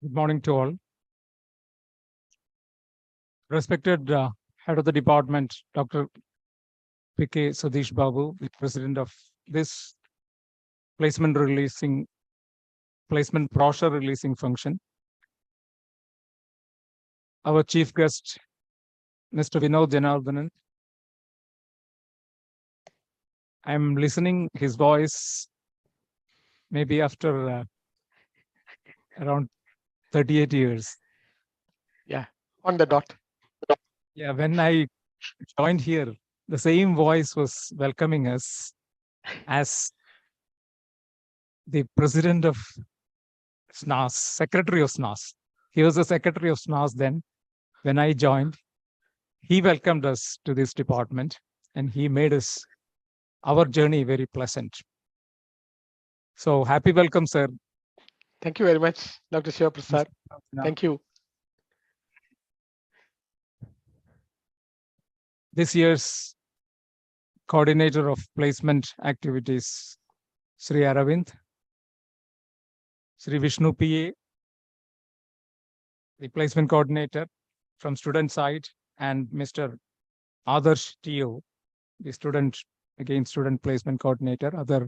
Good morning to all. Respected head of the department, Dr. P.K. Satish Babu, the president of this placement brochure releasing function. Our chief guest, Mr. Vinod Janardhanan. I'm listening his voice maybe after around 38 years. Yeah, on the dot. Yeah, when I joined here, the same voice was welcoming us as the president of SNAS, secretary of SNAS. He was the secretary of SNAS then. When I joined, he welcomed us to this department. and he made our journey very pleasant. So happy welcome, sir. Thank you very much, Dr. Sivaprasad. Thank you. This year's coordinator of placement activities, Sri Aravind, Sri Vishnu PA, the placement coordinator from student side, and Mr. Adarsh TO, the student placement coordinator, other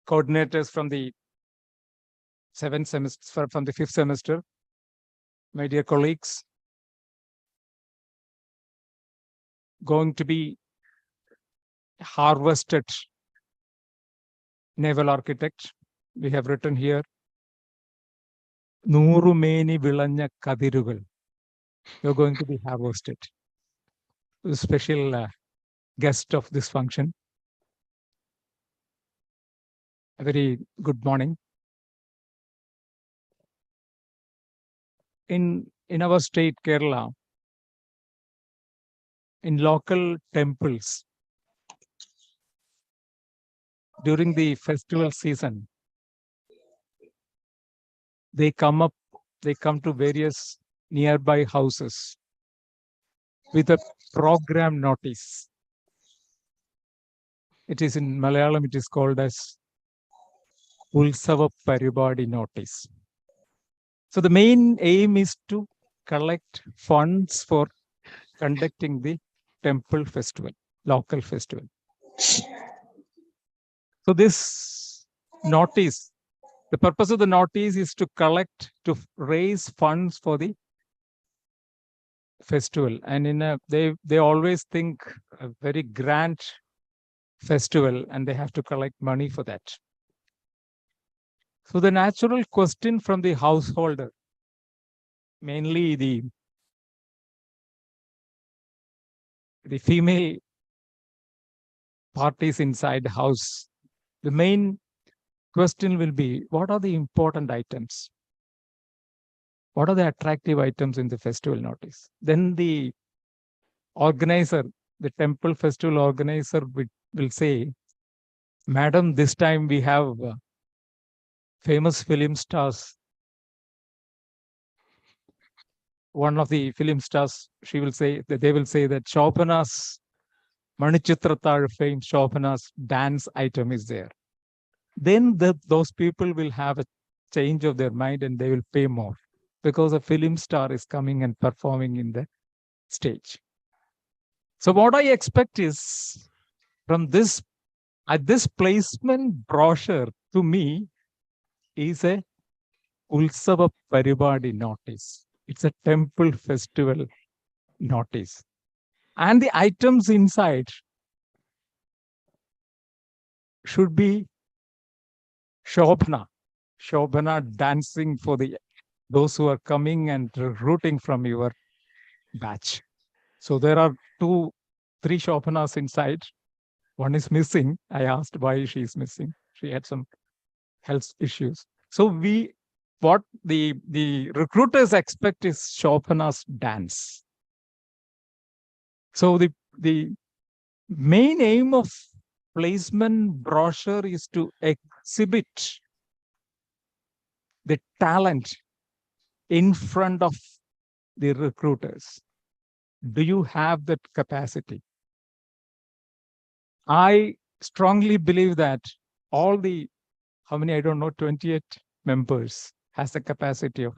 coordinators from the fifth semester, my dear colleagues, going to be harvested naval architect. We have written here, Nurumeni Vilanya Kadirugal. You're going to be harvested. A special guest of this function. A very good morning. In our state, Kerala, in local temples, during the festival season, they come to various nearby houses with a program notice. It is in Malayalam, it is called as Ulsava Paribadi notice. So the main aim is to collect funds for conducting the temple festival, local festival. So this notice, the purpose of the notice is to raise funds for the festival. And they always think a very grand festival, and they have to collect money for that. So the natural question from the householder, mainly the female parties inside the house, the main question will be, what are the important items? What are the attractive items in the festival notice? Then the organizer, the temple festival organizer will say, Madam, this time we have famous film stars. One of the film stars, they will say that Shobhana's Manichitratal fame, Shobhana's dance item is there. Then those people will have a change of their mind and they will pay more because a film star is coming and performing in the stage. So what I expect is from this placement brochure, to me, is a Ulsava Paribadi notice. It's a temple festival notice. And the items inside should be Shobhana dancing for those who are coming and rooting from your batch. So there are 3 Shobhanas inside. One is missing. I asked why she is missing. She had some health issues. So what the recruiters expect is Shobhana's dance. So the main aim of placement brochure is to exhibit the talent in front of the recruiters. Do you have that capacity? I strongly believe that all the, how many, I don't know, 28 members has the capacity of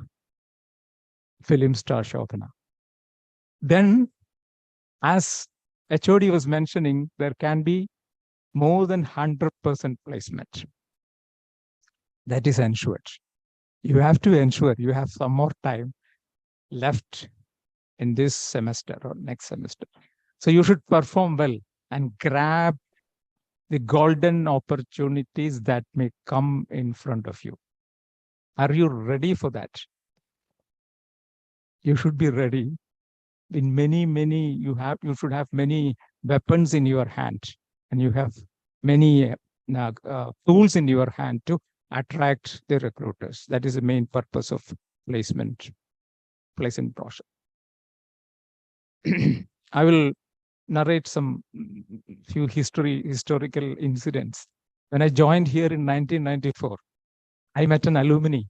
film star Shobhana. Then, as HOD was mentioning, there can be more than 100% placement. That is ensured. You have to ensure you have some more time left in this semester or next semester. So you should perform well and grab the golden opportunities that may come in front of you. Are you ready for that? You should be ready. In you should have many weapons in your hand, and you have many tools in your hand to attract the recruiters. That is the main purpose of placement brochure. I will narrate some few historical incidents. When I joined here in 1994, I met an alumni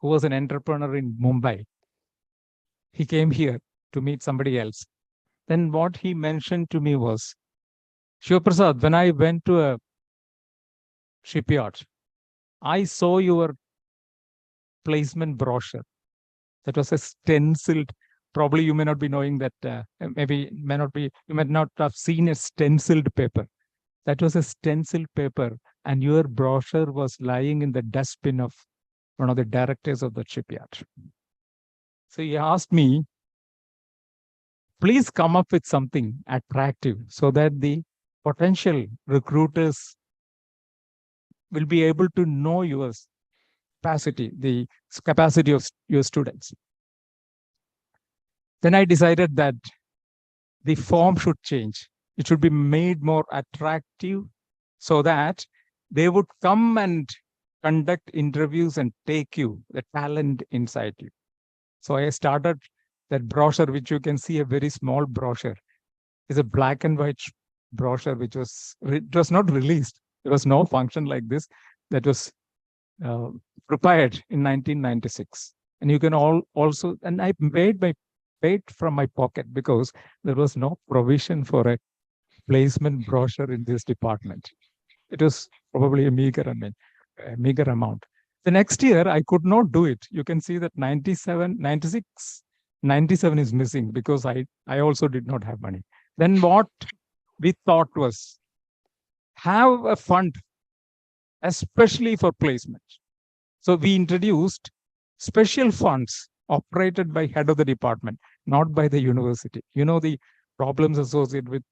who was an entrepreneur in Mumbai. He came here to meet somebody else. Then what he mentioned to me was, Sivaprasad, when I went to a shipyard, I saw your placement brochure. That was a stenciled, probably you may not be knowing that, maybe may not be, you might not have seen a stenciled paper. That was a stenciled paper, and your brochure was lying in the dustbin of one of the directors of the shipyard. So he asked me, please come up with something attractive so that the potential recruiters will be able to know your capacity, the capacity of your students. Then I decided that the form should change. It should be made more attractive so that they would come and conduct interviews and take you, the talent inside you. So I started that brochure, which you can see, a very small brochure. It's a black and white brochure, it was not released. There was no function like this that was prepared in 1996. And you can also, and I paid from my pocket because there was no provision for a placement brochure in this department. It was probably a meager amount. The next year, I could not do it. You can see that 97 is missing because I also did not have money. Then what we thought was, have a fund, especially for placement. So we introduced special funds operated by head of the department, not by the university. You know, the problems associated with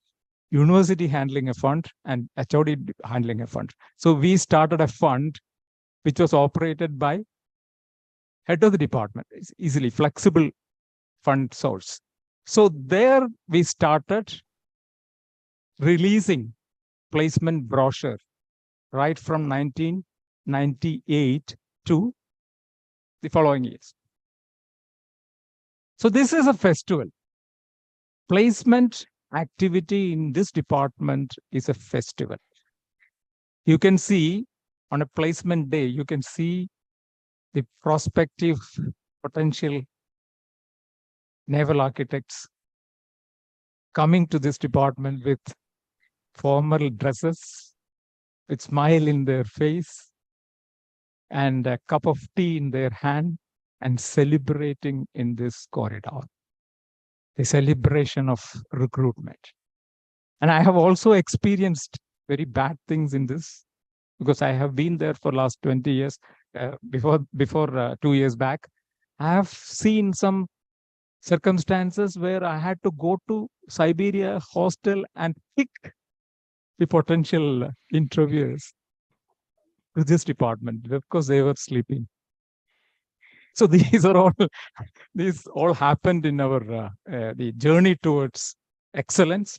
university handling a fund and HOD handling a fund. So we started a fund which was operated by head of the department. It's easily flexible fund source. So there we started releasing placement brochure right from 1998 to the following years. So this is a festival. Placement activity in this department is a festival. You can see on a placement day, you can see the prospective potential naval architects coming to this department with formal dresses, with smile in their face, and a cup of tea in their hand, and celebrating in this corridor. The celebration of recruitment. And I have also experienced very bad things in this because I have been there for last 20 years. Before 2 years back, I have seen some circumstances where I had to go to Siberia hostel and pick the potential interviewers to this department because they were sleeping. So these all happened in our the journey towards excellence.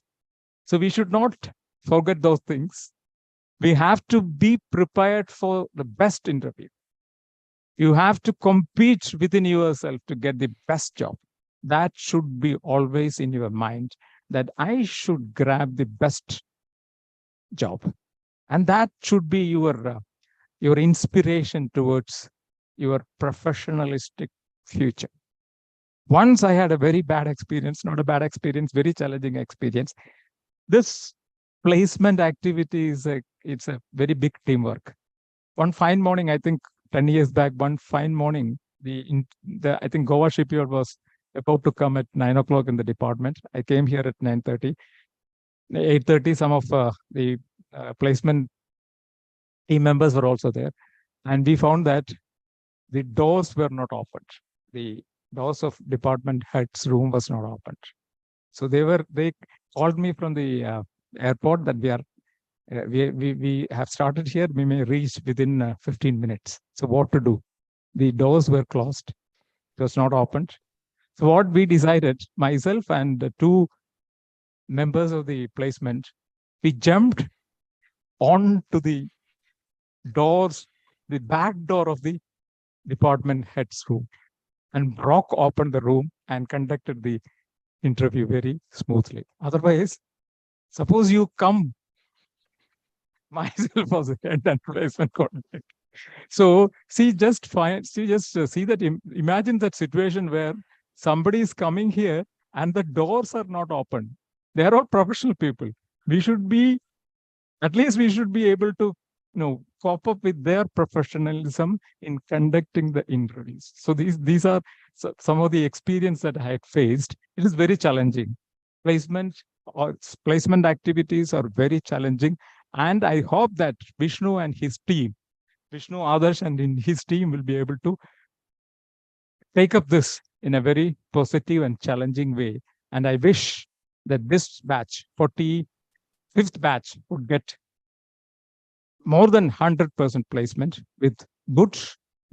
So we should not forget those things. We have to be prepared for the best interview. You have to compete within yourself to get the best job. That should be always in your mind, that I should grab the best job. And that should be your inspiration towards your professionalistic future. Once I had a very bad experience, not a bad experience, very challenging experience. This placement activity it's a very big teamwork. One fine morning, I think 10 years back, one fine morning, I think Goa shipyard was about to come at 9 o'clock in the department. I came here at 9:30. 8:30, some of the placement team members were also there. And we found that the doors were not opened. The doors of department head's room was not opened. So they called me from the airport that we have started here. We may reach within 15 minutes. So what to do? The doors were closed. It was not opened. So what we decided, myself and the 2 members of the placement, we jumped onto the doors, the back door of the department head's room, and broke open the room and conducted the interview very smoothly. Otherwise, suppose you come myself as a head and placement coordinator. So see that, imagine that situation where somebody is coming here and the doors are not open. They are all professional people. We should be, at least we should be able to, cope up with their professionalism in conducting the interviews. So these are some of the experience that I had faced. It is very challenging. Placement activities are very challenging. And I hope that Vishnu Adarsh and in his team will be able to take up this in a very positive and challenging way. And I wish that this batch, 45th batch, would get more than 100% placement with good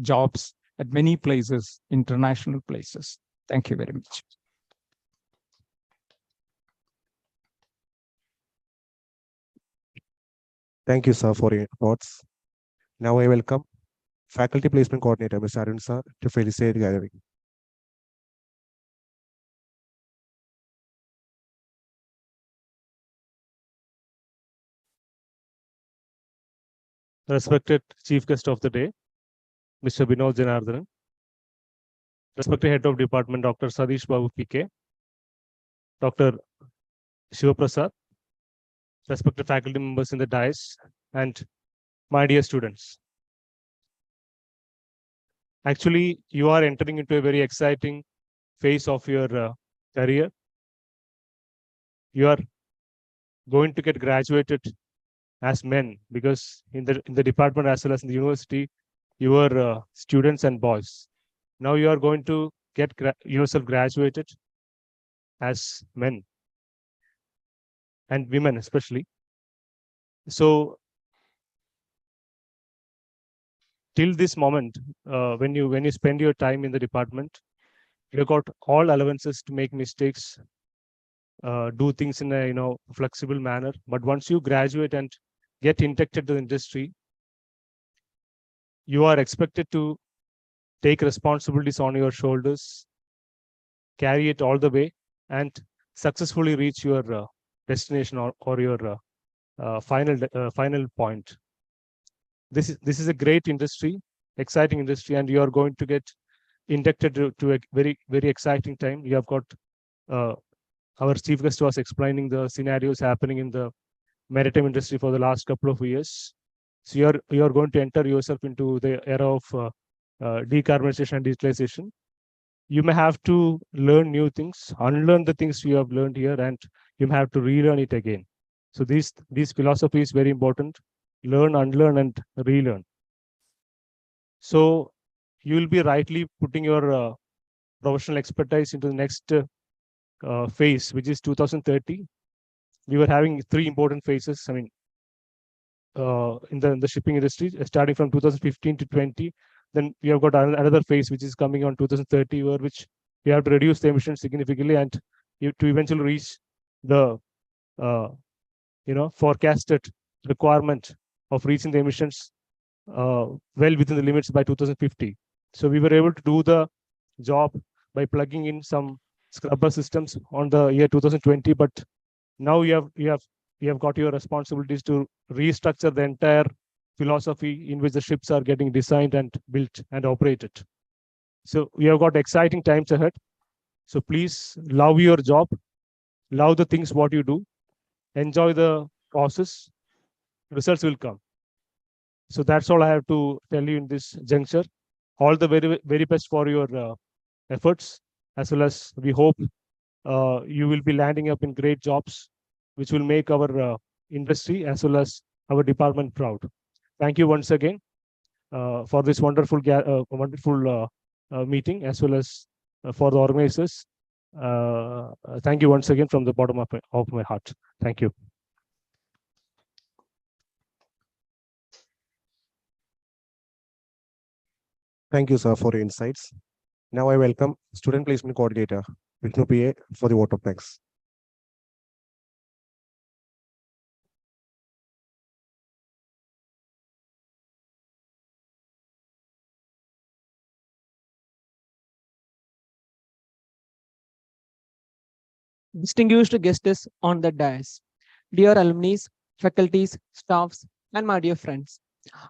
jobs at many places, international places. Thank you very much. Thank you, sir, for your thoughts. Now I welcome Faculty Placement Coordinator, Mr. Arun sir, to facilitate the gathering. Respected Chief Guest of the Day, Mr. Vinod Janardhanan, respected Head of Department, Dr. Sadish Babu PK, Dr. Sivaprasad, respected faculty members in the dais, and my dear students. Actually, you are entering into a very exciting phase of your career. You are going to get graduated as men, because in the department as well as in the university, you are students and boys. Now you are going to get yourself graduated as men and women especially. So till this moment, when you spend your time in the department, you got all allowances to make mistakes, do things in a flexible manner. But once you graduate and get inducted to the industry, you are expected to take responsibilities on your shoulders, carry it all the way, and successfully reach your destination or your final point. This is a great industry, exciting industry, and you are going to get inducted to a very, very exciting time. You have got our chief guest was explaining the scenarios happening in the maritime industry for the last couple of years. So you are going to enter yourself into the era of decarbonization and digitalization. You may have to learn new things, unlearn the things you have learned here, and you may have to relearn it again. So this philosophy is very important. Learn, unlearn, and relearn. So you will be rightly putting your professional expertise into the next phase, which is 2030. We were having 3 important phases. I mean, in the shipping industry, starting from 2015 to 20. Then we have got another phase which is coming on 2030, where which we have to reduce the emissions significantly and to eventually reach the forecasted requirement of reaching the emissions well within the limits by 2050. So we were able to do the job by plugging in some scrubber systems on the year 2020, but now you have got your responsibilities to restructure the entire philosophy in which the ships are getting designed and built and operated. So we have got exciting times ahead. So please love your job, love the things what you do, enjoy the process, results will come. So that's all I have to tell you in this juncture. All the very, very best for your efforts, as well as we hope you will be landing up in great jobs, which will make our industry as well as our department proud. Thank you once again for this wonderful meeting, as well as for the organizers. Thank you once again from the bottom of my heart. Thank you. Thank you, sir, for your insights. Now I welcome Student Placement Coordinator, Vishnu PA, for the vote of thanks. distinguished guests on the dais, dear alumni, faculties, staffs, and my dear friends.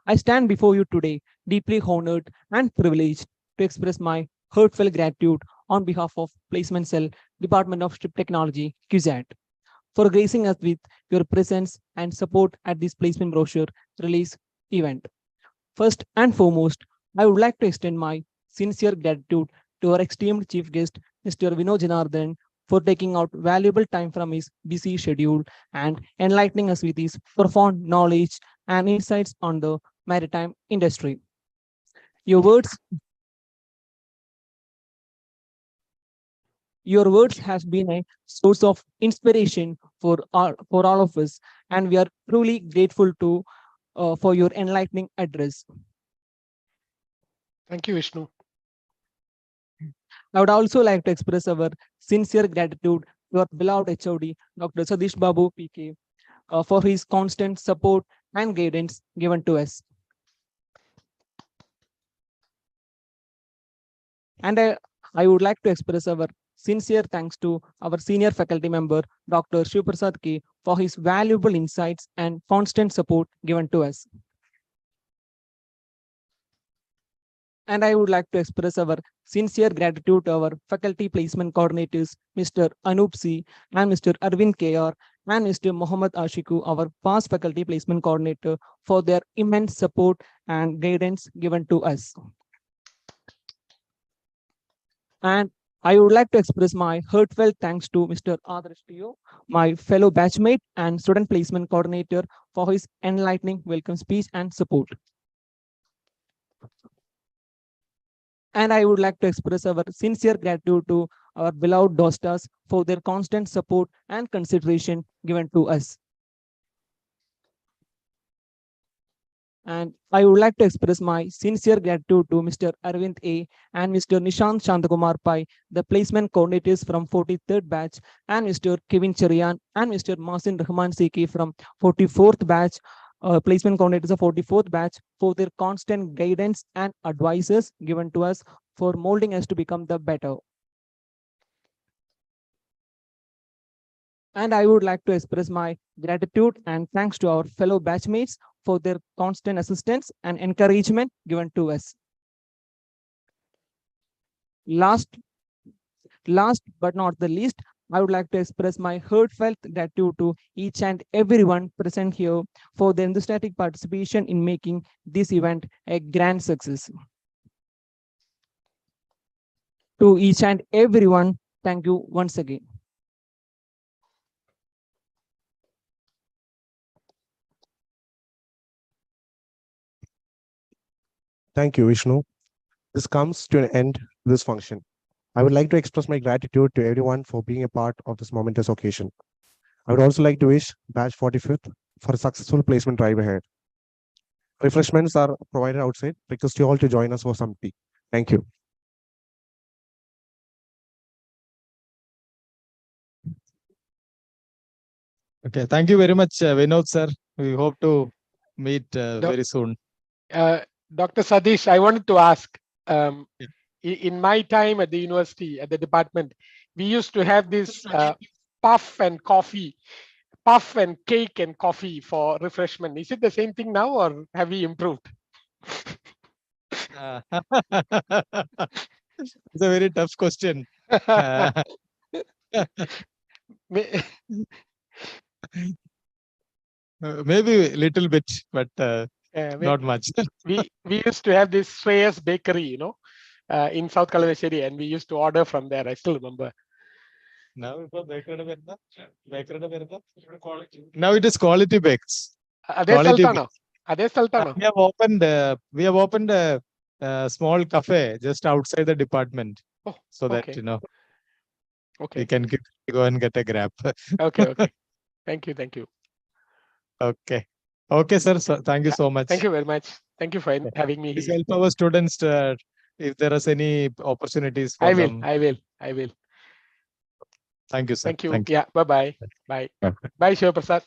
I stand before you today deeply honored and privileged to express my heartfelt gratitude on behalf of Placement Cell, Department of Ship Technology, CUSAT, for gracing us with your presence and support at this placement brochure release event. First and foremost, I would like to extend my sincere gratitude to our esteemed chief guest, Mr. Vinod Janardhanan, for taking out valuable time from his busy schedule and enlightening us with his profound knowledge and insights on the maritime industry. Your words Your words has been a source of inspiration for all of us, and we are truly grateful to for your enlightening address. Thank you, Vishnu. I would also like to express our sincere gratitude to our beloved HOD, Dr. Sadish Babu PK, for his constant support and guidance given to us. And I would like to express our sincere thanks to our senior faculty member, Dr. Sivaprasad K, for his valuable insights and constant support given to us. And I would like to express our sincere gratitude to our faculty placement coordinators, Mr. Anup C. and Mr. Arvind KR and Mr. Mohammad Ashiku, our past faculty placement coordinator, for their immense support and guidance given to us. And I would like to express my heartfelt thanks to Mr. Adarsh Tio, my fellow batchmate and student placement coordinator, for his enlightening welcome speech and support. And I would like to express our sincere gratitude to our beloved dostas for their constant support and consideration given to us. And I would like to express my sincere gratitude to Mr. Arvind A. and Mr. Nishant Shantakumar Pai, the placement coordinators from 43rd batch, and Mr. Kevin Cherian and Mr. Masin Rahman Seki from 44th batch, placement coordinators of 44th batch, for their constant guidance and advices given to us for molding us to become the better. And I would like to express my gratitude and thanks to our fellow batchmates for their constant assistance and encouragement given to us. Last but not the least, I would like to express my heartfelt gratitude to each and everyone present here for their enthusiastic participation in making this event a grand success. To each and everyone, thank you once again. Thank you, Vishnu. This comes to an end to this function. I would like to express my gratitude to everyone for being a part of this momentous occasion. I would also like to wish Batch 45th for a successful placement drive ahead. Refreshments are provided outside. Request you all to join us for some tea. Thank you. Okay, thank you very much, Vinod sir. We hope to meet very soon. Dr. Sadish, I wanted to ask, Yeah. in my time at the university, at the department, we used to have this puff and cake and coffee for refreshment. Is it the same thing now, or have we improved? It's a very tough question. Maybe a little bit, but not much. we used to have this Shreyas bakery, in South Kalavesheri, and we used to order from there. I still remember. Now it is quality bakes. Quality bakes. We have opened a small cafe just outside the department, so that we can go and get a grab. Okay. Thank you. Okay, sir. So thank you so much. Thank you very much. Thank you for having me. Please help our students if there is any opportunities for them. I will. Thank you, sir. Thank you. Yeah. Bye. Bye, Sivaprasad.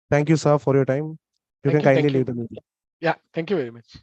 Thank you, sir, for your time. You Thank can you, kindly thank you. leave the meeting. Yeah, thank you very much.